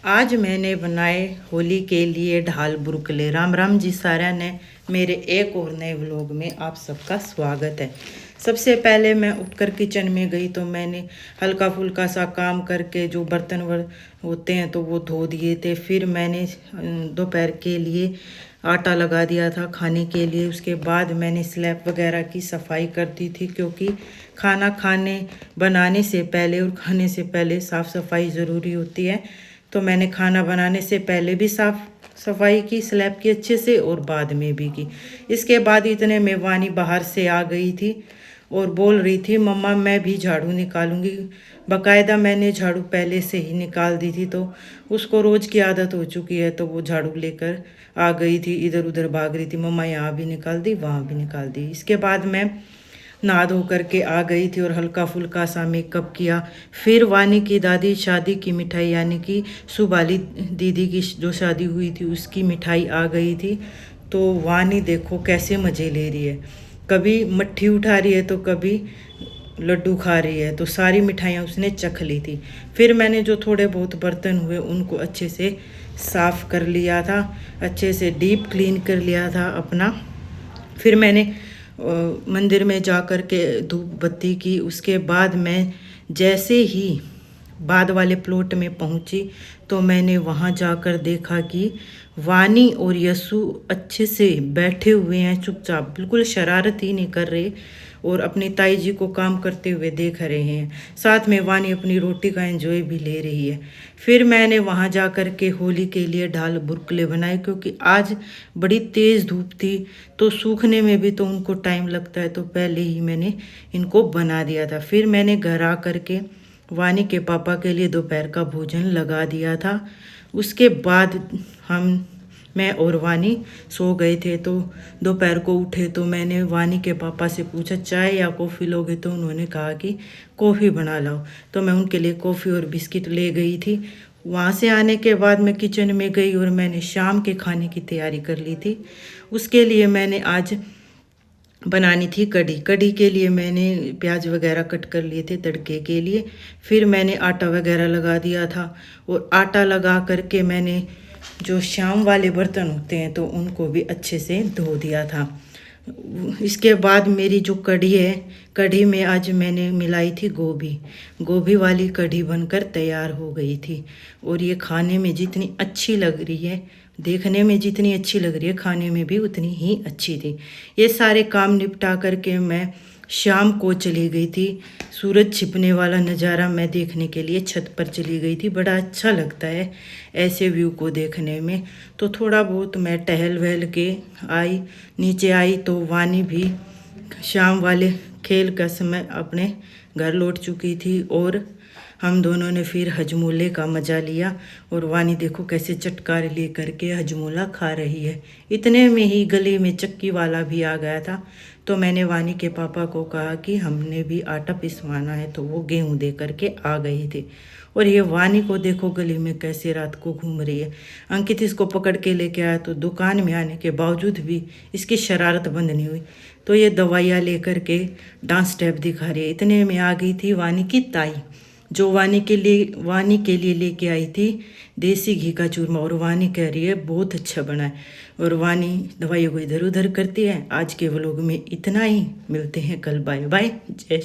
आज मैंने बनाए होली के लिए ढाल बुरकले। राम राम जी सारा ने मेरे एक और नए व्लॉग में आप सबका स्वागत है। सबसे पहले मैं उठकर किचन में गई तो मैंने हल्का फुल्का सा काम करके जो बर्तन होते हैं तो वो धो दिए थे। फिर मैंने दोपहर के लिए आटा लगा दिया था खाने के लिए। उसके बाद मैंने स्लैब वगैरह की सफाई कर दी थी, क्योंकि खाना बनाने से पहले और खाने से पहले साफ़ सफाई ज़रूरी होती है। तो मैंने खाना बनाने से पहले भी साफ़ सफाई की स्लैब की अच्छे से, और बाद में भी की। इसके बाद इतने में वानी बाहर से आ गई थी और बोल रही थी, मम्मा मैं भी झाड़ू निकालूंगी। बाकायदा मैंने झाड़ू पहले से ही निकाल दी थी, तो उसको रोज़ की आदत हो चुकी है। तो वो झाड़ू लेकर आ गई थी, इधर उधर भाग रही थी, मम्मा यहाँ भी निकाल दी वहाँ भी निकाल दी। इसके बाद मैं नहा धो करके आ गई थी और हल्का फुल्का सा मेकअप किया। फिर वानी की दादी शादी की मिठाई, यानी कि सुबाली दीदी की जो शादी हुई थी उसकी मिठाई आ गई थी। तो वानी देखो कैसे मज़े ले रही है, कभी मट्ठी उठा रही है तो कभी लड्डू खा रही है। तो सारी मिठाइयाँ उसने चख ली थी। फिर मैंने जो थोड़े बहुत बर्तन हुए उनको अच्छे से साफ़ कर लिया था, अच्छे से डीप क्लीन कर लिया था अपना। फिर मैंने मंदिर में जा कर के धूप बत्ती की। उसके बाद मैं जैसे ही बाद वाले प्लॉट में पहुंची तो मैंने वहां जाकर देखा कि वानी और यसु अच्छे से बैठे हुए हैं, चुपचाप, बिल्कुल शरारत ही नहीं कर रहे और अपनी ताई जी को काम करते हुए देख रहे हैं। साथ में वानी अपनी रोटी का एंजॉय भी ले रही है। फिर मैंने वहां जा कर के होली के लिए ढाल बुरकले बनाए, क्योंकि आज बड़ी तेज़ धूप थी तो सूखने में भी तो उनको टाइम लगता है। तो पहले ही मैंने इनको बना दिया था। फिर मैंने घर आ कर के वानी के पापा के लिए दोपहर का भोजन लगा दिया था। उसके बाद मैं और वानी सो गए थे। तो दोपहर को उठे तो मैंने वानी के पापा से पूछा चाय या कॉफ़ी लोगे, तो उन्होंने कहा कि कॉफ़ी बना लाओ। तो मैं उनके लिए कॉफ़ी और बिस्किट ले गई थी। वहाँ से आने के बाद मैं किचन में गई और मैंने शाम के खाने की तैयारी कर ली थी। उसके लिए मैंने आज बनानी थी कढ़ी। कढ़ी के लिए मैंने प्याज वगैरह कट कर लिए थे तड़के के लिए। फिर मैंने आटा वगैरह लगा दिया था और आटा लगा करके मैंने जो शाम वाले बर्तन होते हैं तो उनको भी अच्छे से धो दिया था। इसके बाद मेरी जो कढ़ी है, कढ़ी में आज मैंने मिलाई थी गोभी। गोभी वाली कढ़ी बनकर तैयार हो गई थी और ये खाने में जितनी अच्छी लग रही है, देखने में जितनी अच्छी लग रही है, खाने में भी उतनी ही अच्छी थी। ये सारे काम निपटा करके मैं शाम को चली गई थी। सूरज छिपने वाला नज़ारा मैं देखने के लिए छत पर चली गई थी। बड़ा अच्छा लगता है ऐसे व्यू को देखने में। तो थोड़ा बहुत मैं टहल वहल के आई, नीचे आई तो वानी भी शाम वाले खेल का समय अपने घर लौट चुकी थी और हम दोनों ने फिर हजमोले का मज़ा लिया। और वानी देखो कैसे चटकार ले करके हजमोला खा रही है। इतने में ही गली में चक्की वाला भी आ गया था। तो मैंने वानी के पापा को कहा कि हमने भी आटा पिसवाना है, तो वो गेहूं दे करके आ गई थी। और ये वानी को देखो गली में कैसे रात को घूम रही है। अंकित इसको पकड़ के लेके आया तो दुकान में आने के बावजूद भी इसकी शरारत बंद नहीं हुई। तो ये दवाइयाँ लेकर के डांस स्टेप दिखा रही है। इतने में आ गई थी वानी की ताई, जो वानी के लिए लेके आई थी देसी घी का चूरमा। और वानी कह रही है बहुत अच्छा बना है। और वानी दवाइयों को इधर उधर करती है। आज के व्लॉग में इतना ही, मिलते हैं कल, बाय बाय, जय